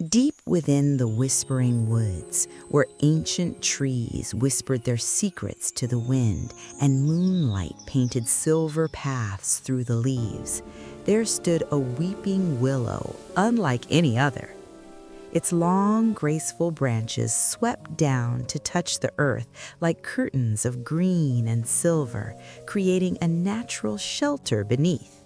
Deep within the whispering woods, where ancient trees whispered their secrets to the wind and moonlight painted silver paths through the leaves, there stood a weeping willow unlike any other. Its long, graceful branches swept down to touch the earth like curtains of green and silver, creating a natural shelter beneath.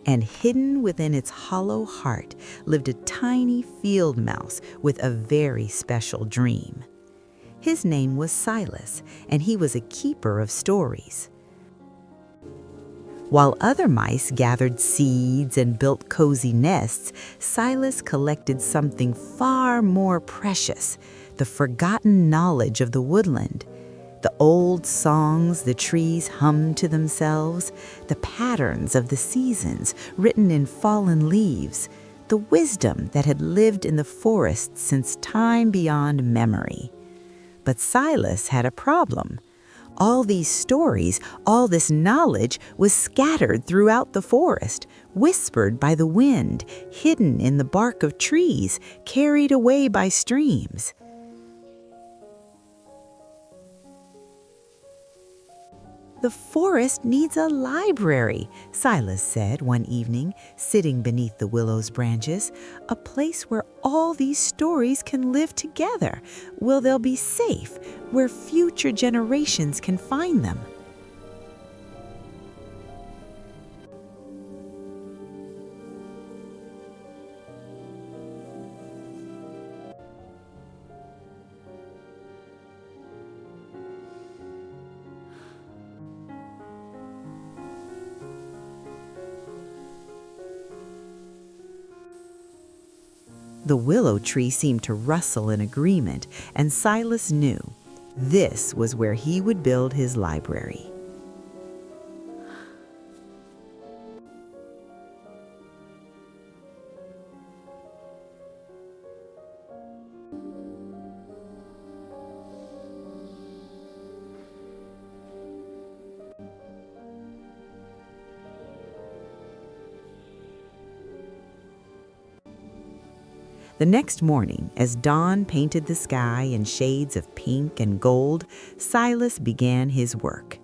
And hidden within its hollow heart lived a tiny field mouse with a very special dream. His name was Silas, and he was a keeper of stories. While other mice gathered seeds and built cozy nests, Silas collected something far more precious, the forgotten knowledge of the woodland. The old songs the trees hummed to themselves, the patterns of the seasons written in fallen leaves, the wisdom that had lived in the forest since time beyond memory. But Silas had a problem. All these stories, all this knowledge was scattered throughout the forest, whispered by the wind, hidden in the bark of trees, carried away by streams. "The forest needs a library," Silas said one evening, sitting beneath the willow's branches, "a place where all these stories can live together, where they'll be safe, where future generations can find them." The willow tree seemed to rustle in agreement, and Silas knew this was where he would build his library. The next morning, as dawn painted the sky in shades of pink and gold, Silas began his work.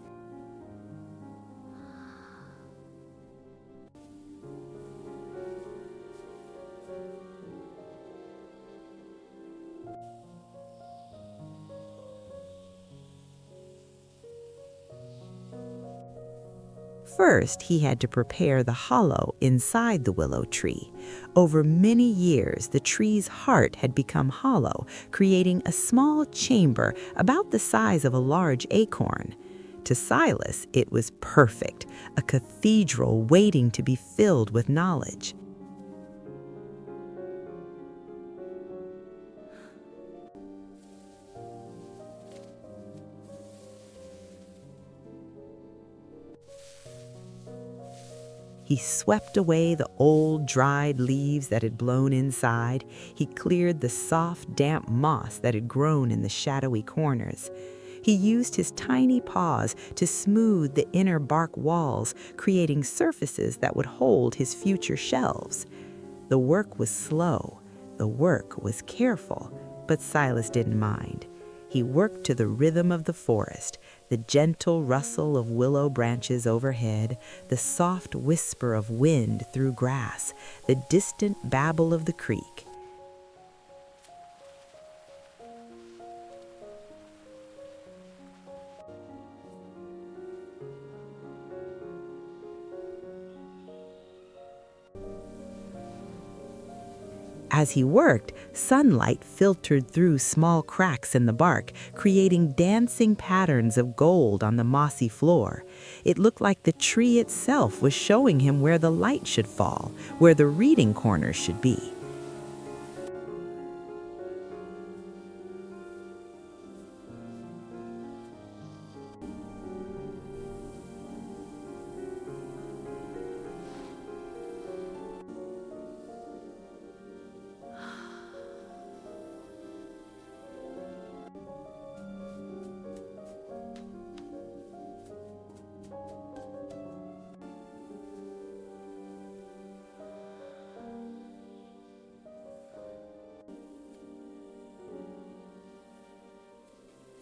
First, he had to prepare the hollow inside the willow tree. Over many years, the tree's heart had become hollow, creating a small chamber about the size of a large acorn. To Silas, it was perfect, a cathedral waiting to be filled with knowledge. He swept away the old, dried leaves that had blown inside. He cleared the soft, damp moss that had grown in the shadowy corners. He used his tiny paws to smooth the inner bark walls, creating surfaces that would hold his future shelves. The work was slow. The work was careful, but Silas didn't mind. He worked to the rhythm of the forest, the gentle rustle of willow branches overhead, the soft whisper of wind through grass, the distant babble of the creek. As he worked, sunlight filtered through small cracks in the bark, creating dancing patterns of gold on the mossy floor. It looked like the tree itself was showing him where the light should fall, where the reading corners should be.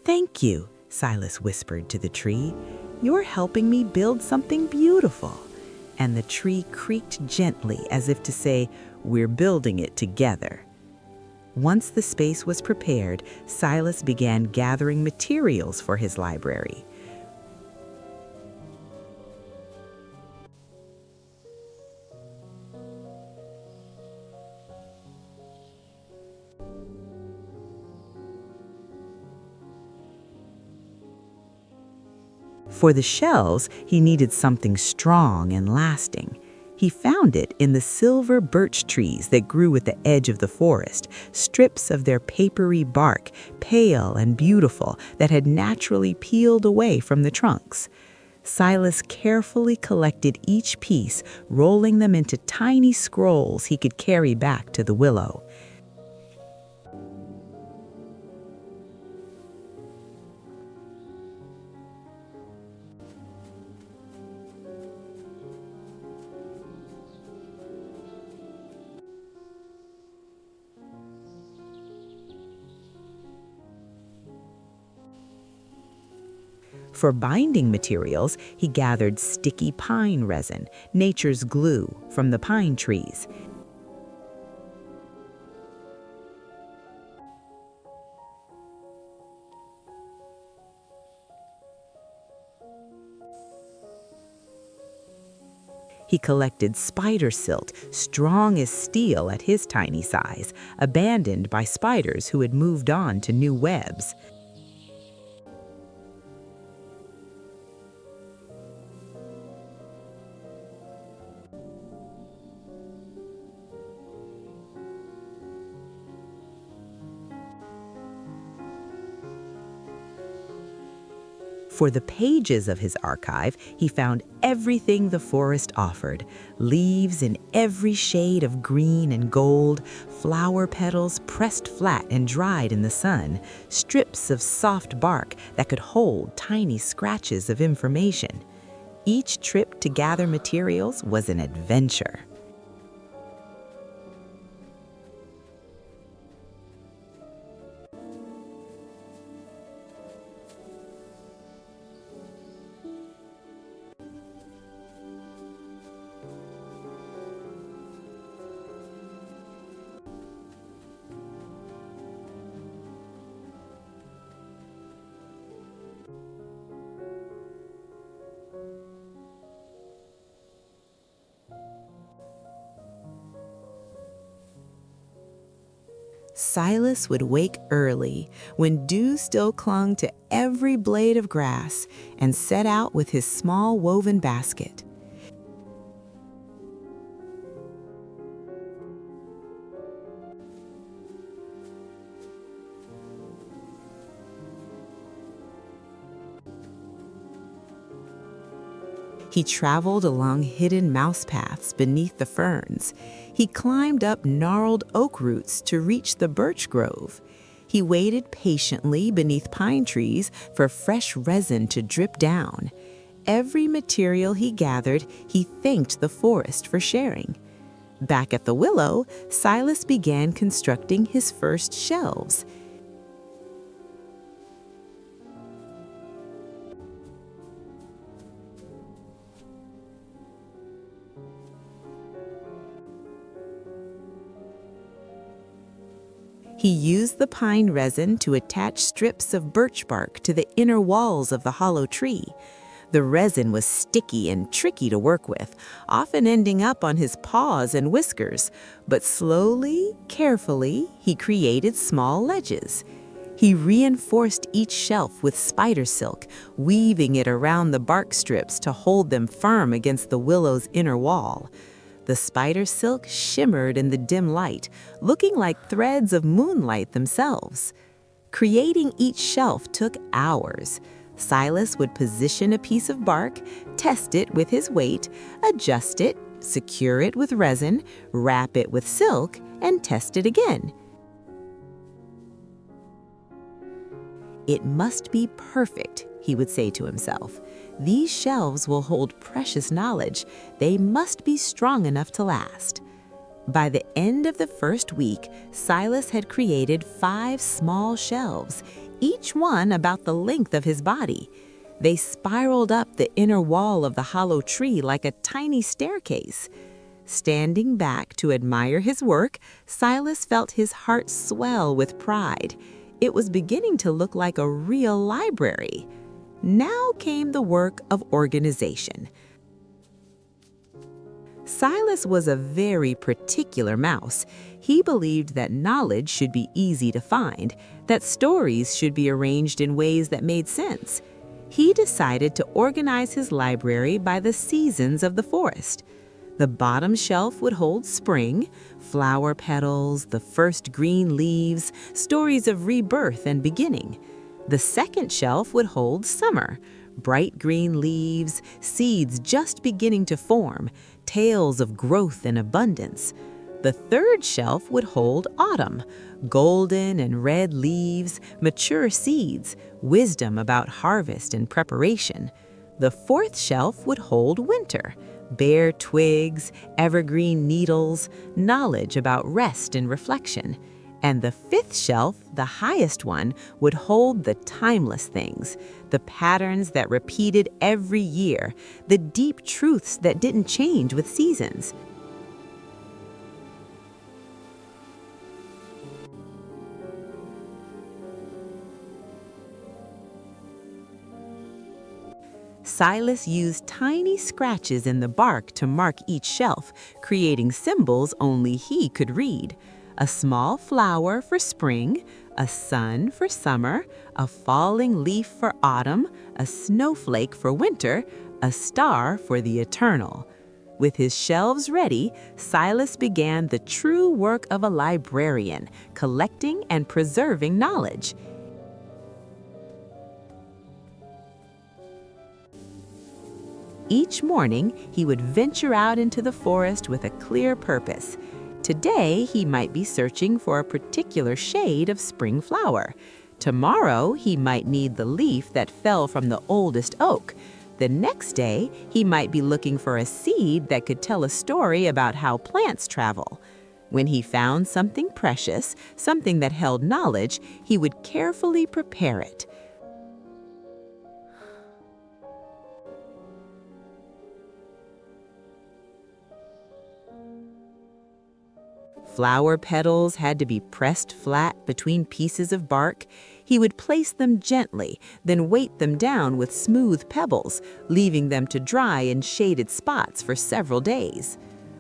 Thank you, Silas whispered to the tree. You're helping me build something beautiful. And the tree creaked gently as if to say, we're building it together. Once the space was prepared, Silas began gathering materials for his library. For the shelves, he needed something strong and lasting. He found it in the silver birch trees that grew at the edge of the forest, strips of their papery bark, pale and beautiful, that had naturally peeled away from the trunks. Silas carefully collected each piece, rolling them into tiny scrolls he could carry back to the willow. For binding materials, he gathered sticky pine resin, nature's glue, from the pine trees. He collected spider silk, strong as steel at his tiny size, abandoned by spiders who had moved on to new webs. For the pages of his archive, he found everything the forest offered: leaves in every shade of green and gold, flower petals pressed flat and dried in the sun, strips of soft bark that could hold tiny scratches of information. Each trip to gather materials was an adventure. Silas would wake early, when dew still clung to every blade of grass, and set out with his small woven basket. He traveled along hidden mouse paths beneath the ferns. He climbed up gnarled oak roots to reach the birch grove. He waited patiently beneath pine trees for fresh resin to drip down. Every material he gathered, he thanked the forest for sharing. Back at the willow, Silas began constructing his first shelves. He used the pine resin to attach strips of birch bark to the inner walls of the hollow tree. The resin was sticky and tricky to work with, often ending up on his paws and whiskers, but slowly, carefully, he created small ledges. He reinforced each shelf with spider silk, weaving it around the bark strips to hold them firm against the willow's inner wall. The spider silk shimmered in the dim light, looking like threads of moonlight themselves. Creating each shelf took hours. Silas would position a piece of bark, test it with his weight, adjust it, secure it with resin, wrap it with silk, and test it again. It must be perfect, he would say to himself. These shelves will hold precious knowledge. They must be strong enough to last. By the end of the first week, Silas had created 5 small shelves, each one about the length of his body. They spiraled up the inner wall of the hollow tree like a tiny staircase. Standing back to admire his work, Silas felt his heart swell with pride. It was beginning to look like a real library. Now came the work of organization. Silas was a very particular mouse. He believed that knowledge should be easy to find, that stories should be arranged in ways that made sense. He decided to organize his library by the seasons of the forest. The bottom shelf would hold spring, flower petals, the first green leaves, stories of rebirth and beginning. The second shelf would hold summer, bright green leaves, seeds just beginning to form, tales of growth and abundance. The third shelf would hold autumn, golden and red leaves, mature seeds, wisdom about harvest and preparation. The fourth shelf would hold winter, bare twigs, evergreen needles, knowledge about rest and reflection. And the fifth shelf, the highest one, would hold the timeless things, the patterns that repeated every year, the deep truths that didn't change with seasons. Silas used tiny scratches in the bark to mark each shelf, creating symbols only he could read. A small flower for spring, a sun for summer, a falling leaf for autumn, a snowflake for winter, a star for the eternal. With his shelves ready, Silas began the true work of a librarian, collecting and preserving knowledge. Each morning, he would venture out into the forest with a clear purpose. Today, he might be searching for a particular shade of spring flower. Tomorrow, he might need the leaf that fell from the oldest oak. The next day, he might be looking for a seed that could tell a story about how plants travel. When he found something precious, something that held knowledge, he would carefully prepare it. Flower petals had to be pressed flat between pieces of bark. He would place them gently, then weight them down with smooth pebbles, leaving them to dry in shaded spots for several days.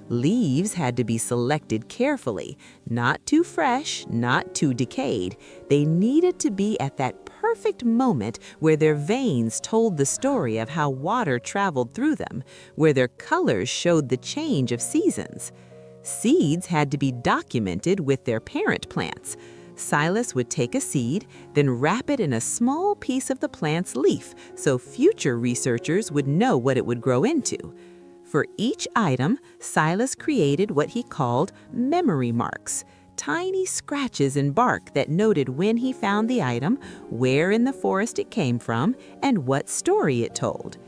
Leaves had to be selected carefully, not too fresh, not too decayed. They needed to be at that perfect moment where their veins told the story of how water traveled through them, where their colors showed the change of seasons. Seeds had to be documented with their parent plants. Silas would take a seed, then wrap it in a small piece of the plant's leaf so future researchers would know what it would grow into. For each item, Silas created what he called memory marks, tiny scratches in bark that noted when he found the item, where in the forest it came from, and what story it told.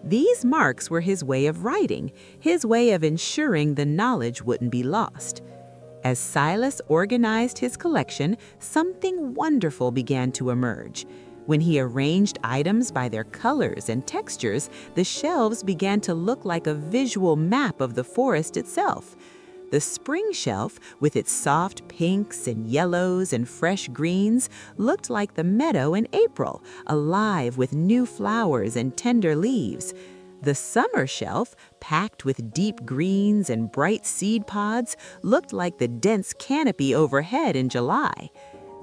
These marks were his way of writing, his way of ensuring the knowledge wouldn't be lost. As Silas organized his collection, something wonderful began to emerge. When he arranged items by their colors and textures, the shelves began to look like a visual map of the forest itself. The spring shelf, with its soft pinks and yellows and fresh greens, looked like the meadow in April, alive with new flowers and tender leaves. The summer shelf, packed with deep greens and bright seed pods, looked like the dense canopy overhead in July.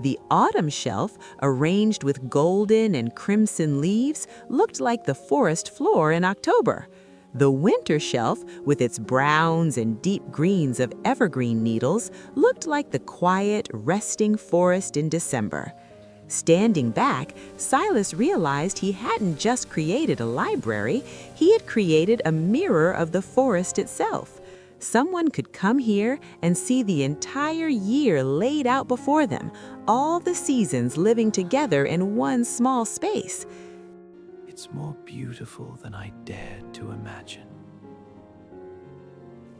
The autumn shelf, arranged with golden and crimson leaves, looked like the forest floor in October. The winter shelf, with its browns and deep greens of evergreen needles, looked like the quiet, resting forest in December. Standing back, Silas realized he hadn't just created a library, he had created a mirror of the forest itself. Someone could come here and see the entire year laid out before them, all the seasons living together in one small space. It's more beautiful than I dared to imagine.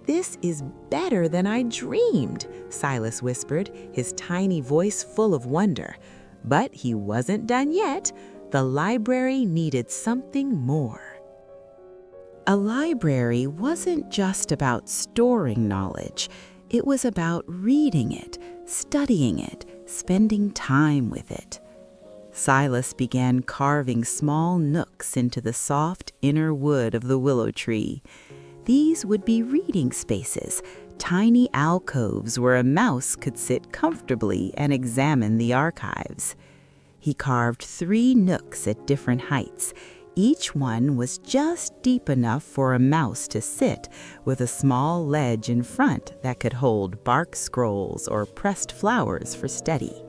"This is better than I dreamed," Silas whispered, his tiny voice full of wonder. But he wasn't done yet. The library needed something more. A library wasn't just about storing knowledge. It was about reading it, studying it, spending time with it. Silas began carving small nooks into the soft inner wood of the willow tree. These would be reading spaces, tiny alcoves where a mouse could sit comfortably and examine the archives. He carved 3 nooks at different heights. Each one was just deep enough for a mouse to sit, with a small ledge in front that could hold bark scrolls or pressed flowers for study.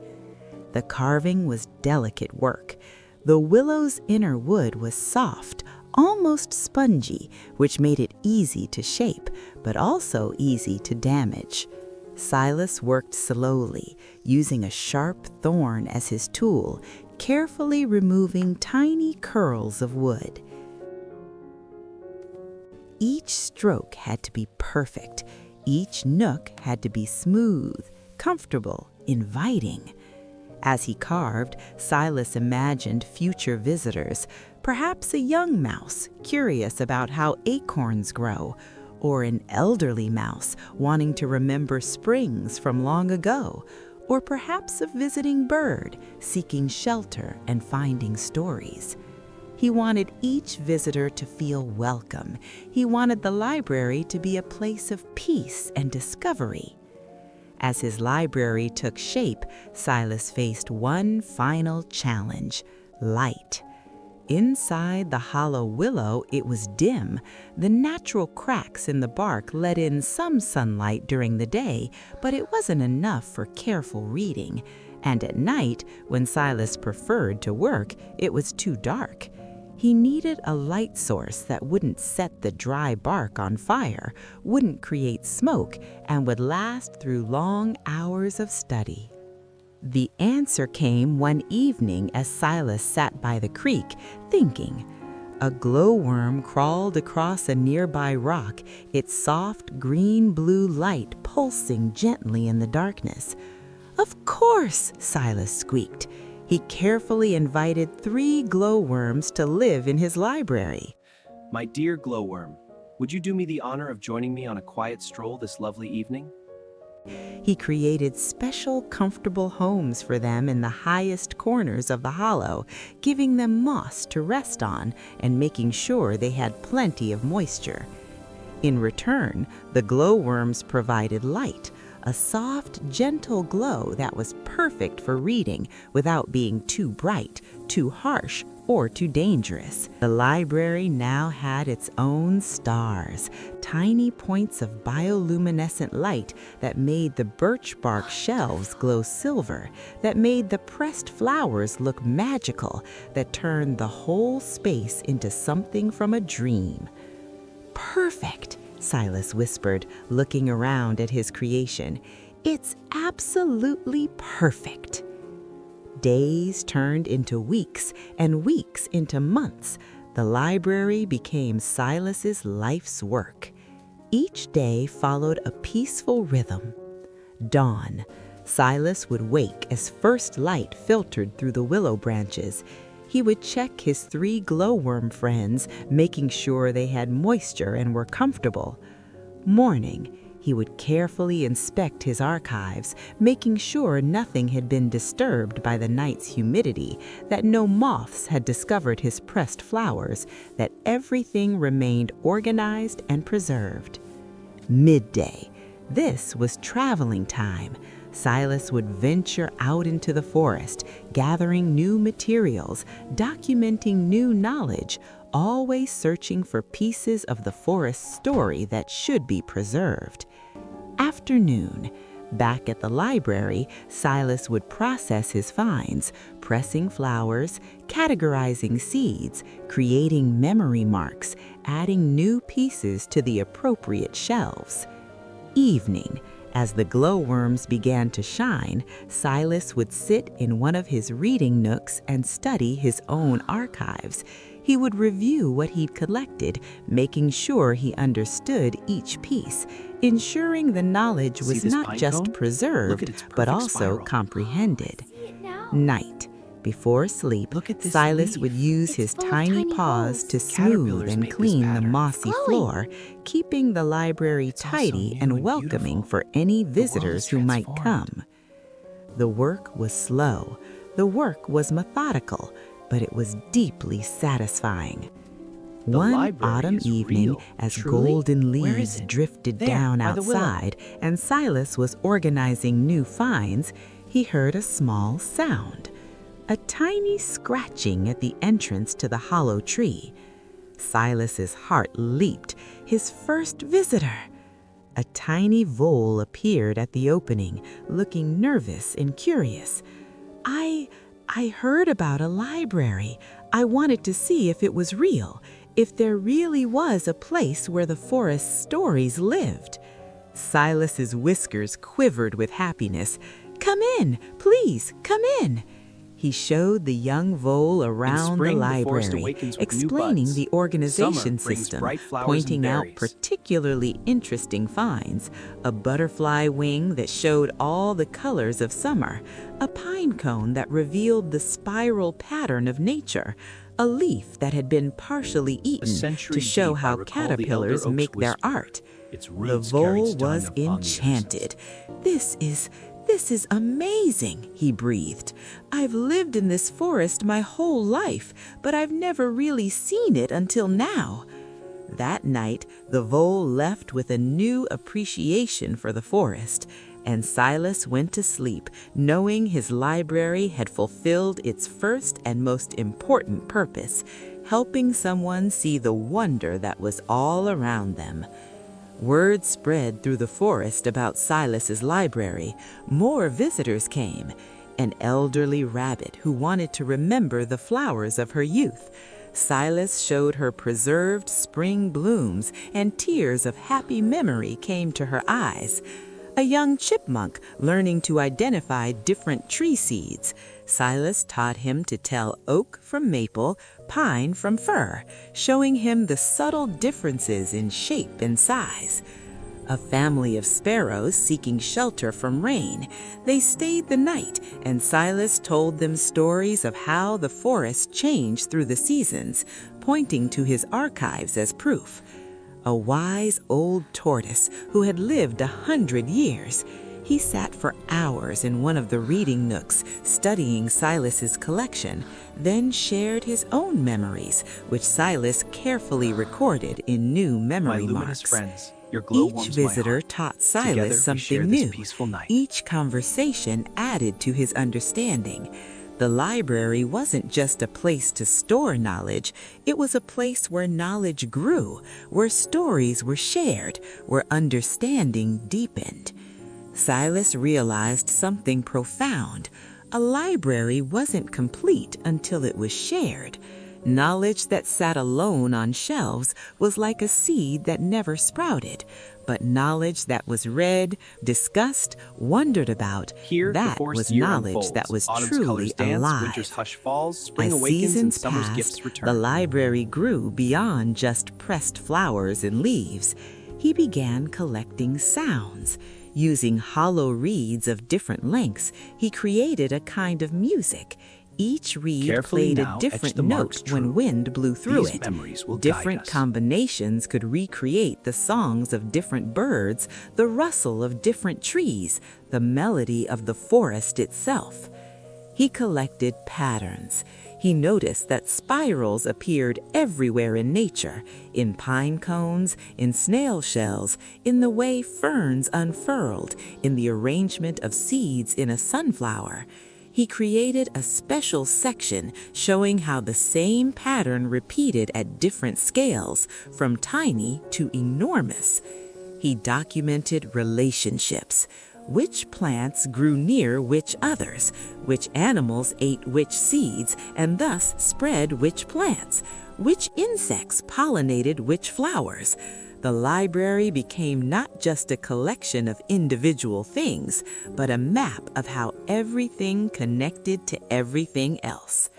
The carving was delicate work. The willow's inner wood was soft, almost spongy, which made it easy to shape, but also easy to damage. Silas worked slowly, using a sharp thorn as his tool, carefully removing tiny curls of wood. Each stroke had to be perfect. Each nook had to be smooth, comfortable, inviting. As he carved, Silas imagined future visitors, perhaps a young mouse curious about how acorns grow, or an elderly mouse wanting to remember springs from long ago, or perhaps a visiting bird seeking shelter and finding stories. He wanted each visitor to feel welcome. He wanted the library to be a place of peace and discovery. As his library took shape, Silas faced one final challenge: light. Inside the hollow willow, it was dim. The natural cracks in the bark let in some sunlight during the day, but it wasn't enough for careful reading. And at night, when Silas preferred to work, it was too dark. He needed a light source that wouldn't set the dry bark on fire, wouldn't create smoke, and would last through long hours of study. The answer came one evening as Silas sat by the creek, thinking. A glowworm crawled across a nearby rock, its soft green-blue light pulsing gently in the darkness. "Of course," Silas squeaked. He carefully invited 3 glowworms to live in his library. My dear glowworm, would you do me the honor of joining me on a quiet stroll this lovely evening? He created special, comfortable homes for them in the highest corners of the hollow, giving them moss to rest on and making sure they had plenty of moisture. In return, the glowworms provided light, a soft, gentle glow that was perfect for reading without being too bright, too harsh, or too dangerous. The library now had its own stars, tiny points of bioluminescent light that made the birch bark shelves glow silver, that made the pressed flowers look magical, that turned the whole space into something from a dream. "Perfect," Silas whispered, looking around at his creation. "It's absolutely perfect." Days turned into weeks, and weeks into months. The library became Silas's life's work. Each day followed a peaceful rhythm. Dawn. Silas would wake as first light filtered through the willow branches. He would check his 3 glowworm friends, making sure they had moisture and were comfortable. Morning. He would carefully inspect his archives, making sure nothing had been disturbed by the night's humidity, that no moths had discovered his pressed flowers, that everything remained organized and preserved. Midday. This was traveling time. Silas would venture out into the forest, gathering new materials, documenting new knowledge, always searching for pieces of the forest story that should be preserved. Afternoon. Back at the library, Silas would process his finds, pressing flowers, categorizing seeds, creating memory marks, adding new pieces to the appropriate shelves. Evening. As the glowworms began to shine, Silas would sit in one of his reading nooks and study his own archives. He would review what he'd collected, making sure he understood each piece, ensuring the knowledge was not just preserved, but also comprehended. See it now? Night. Before sleep, Look at this Silas leaf. would use It's his full of tiny tiny paws holes. to smooth Caterpillars and make this clean the pattern. mossy Glowing. floor, keeping the library It's also tidy new and and welcoming beautiful. for any world is visitors who might transformed. come. The work was slow, the work was methodical, but it was deeply satisfying. The One library autumn is evening, real. as Truly? golden Where is leaves it? drifted There, down by the willow. outside and Silas was organizing new finds, he heard a small sound. A tiny scratching at the entrance to the hollow tree. Silas's heart leaped. His first visitor! A tiny vole appeared at the opening, looking nervous and curious. I heard about a library. I wanted to see if it was real, if there really was a place where the forest stories lived. Silas's whiskers quivered with happiness. "Come in, please, come in." He showed the young vole around spring, the the forest library, awakens with new explaining buds. the organization Summer brings system, bright flowers pointing and out berries. particularly interesting finds, a butterfly wing that showed all the colors of summer, a pine cone that revealed the spiral pattern of nature, a leaf that had been partially eaten century to show deep, I how recall the elder caterpillars oak's make their whisper. art. Its The roots carried vole stone was of long years. enchanted. This is amazing," he breathed. "I've lived in this forest my whole life, but I've never really seen it until now." That night, the vole left with a new appreciation for the forest, and Silas went to sleep, knowing his library had fulfilled its first and most important purpose, helping someone see the wonder that was all around them. Word spread through the forest about Silas's library. More visitors came. An elderly rabbit who wanted to remember the flowers of her youth. Silas showed her preserved spring blooms, and tears of happy memory came to her eyes. A young chipmunk learning to identify different tree seeds. Silas taught him to tell oak from maple, pine from fir, showing him the subtle differences in shape and size. A family of sparrows seeking shelter from rain. They stayed the night, and Silas told them stories of how the forest changed through the seasons, pointing to his archives as proof. A wise old tortoise who had lived 100 years. He sat for hours in one of the reading nooks, studying Silas's collection, then shared his own memories, which Silas carefully recorded in new My memory luminous marks. friends, your glow Each warms my visitor heart. taught Together, Silas we something share this new. peaceful night. Each conversation added to his understanding. The library wasn't just a place to store knowledge, it was a place where knowledge grew, where stories were shared, where understanding deepened. Silas realized something profound. A library wasn't complete until it was shared. Knowledge that sat alone on shelves was like a seed that never sprouted, but knowledge that was read, discussed, wondered about, Here, the that forest was year knowledge unfolds. that was Autumn's truly colors dance, alive. winter's hush falls, spring As awakens, and seasons summer's passed, gifts return. the library grew beyond just pressed flowers and leaves. He began collecting sounds. Using hollow reeds of different lengths, he created a kind of music. Each reed Carefully played now, a etch different the marks note when true. wind blew through These it. memories will guide Different us. combinations could recreate the songs of different birds, the rustle of different trees, the melody of the forest itself. He collected patterns. He noticed that spirals appeared everywhere in nature, in pine cones, in snail shells, in the way ferns unfurled, in the arrangement of seeds in a sunflower. He created a special section showing how the same pattern repeated at different scales, from tiny to enormous. He documented relationships. Which plants grew near which others, which animals ate which seeds and thus spread which plants, which insects pollinated which flowers. The library became not just a collection of individual things, but a map of how everything connected to everything else.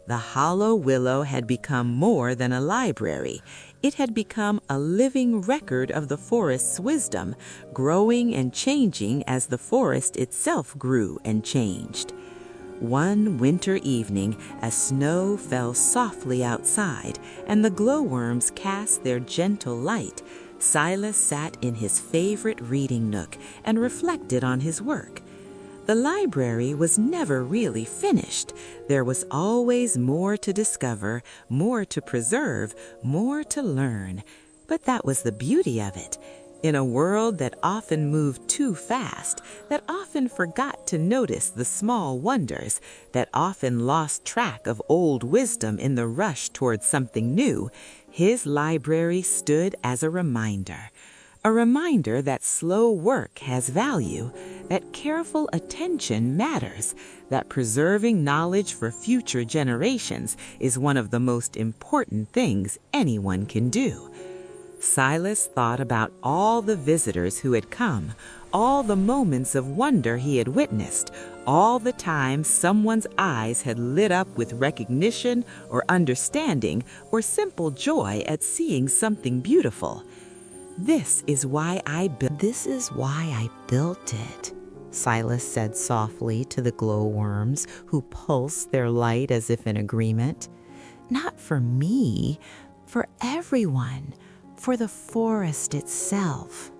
The hollow willow had become more than a library. It had become a living record of the forest's wisdom, growing and changing as the forest itself grew and changed. One winter evening, as snow fell softly outside and the glowworms cast their gentle light, Silas sat in his favorite reading nook and reflected on his work. The library was never really finished. There was always more to discover, more to preserve, more to learn. But that was the beauty of it. In a world that often moved too fast, that often forgot to notice the small wonders, that often lost track of old wisdom in the rush towards something new, his library stood as a reminder that slow work has value, that careful attention matters, that preserving knowledge for future generations is one of the most important things anyone can do. Silas thought about all the visitors who had come, all the moments of wonder he had witnessed, all the times someone's eyes had lit up with recognition or understanding or simple joy at seeing something beautiful. This is why I built it, Silas said softly to the glowworms who pulsed their light as if in agreement. Not for me, for everyone. For the forest itself.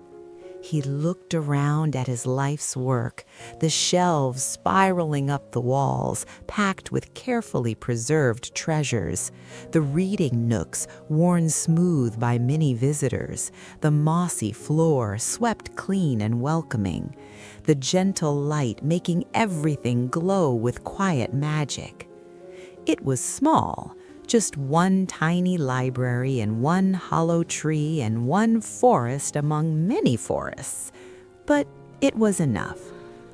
He looked around at his life's work, the shelves spiraling up the walls, packed with carefully preserved treasures, the reading nooks worn smooth by many visitors, the mossy floor swept clean and welcoming, the gentle light making everything glow with quiet magic. It was small, just one tiny library and one hollow tree and one forest among many forests. But it was enough.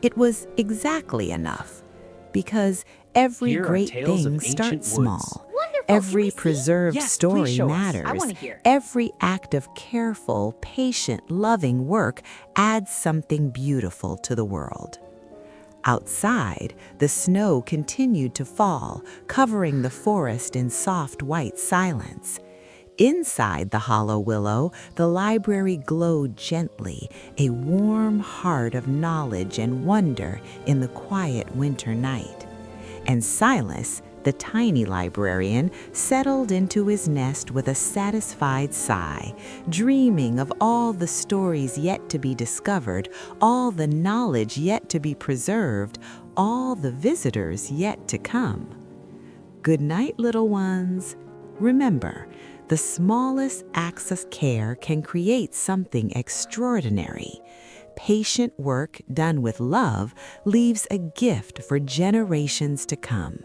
It was exactly enough. Because every Here are great tales of thing ancient starts woods. small. Wonderful. Can Every we see? preserved Yes, please story show us. matters. I want to hear. Every act of careful, patient, loving work adds something beautiful to the world. Outside, the snow continued to fall, covering the forest in soft white silence. Inside the hollow willow, the library glowed gently, a warm heart of knowledge and wonder in the quiet winter night. And Silas, the tiny librarian, settled into his nest with a satisfied sigh, dreaming of all the stories yet to be discovered, all the knowledge yet to be preserved, all the visitors yet to come. Good night, little ones. Remember, the smallest acts of care can create something extraordinary. Patient work done with love leaves a gift for generations to come.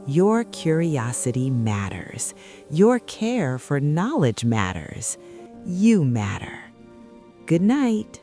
Your curiosity matters. Your care for knowledge matters. You matter. Good night.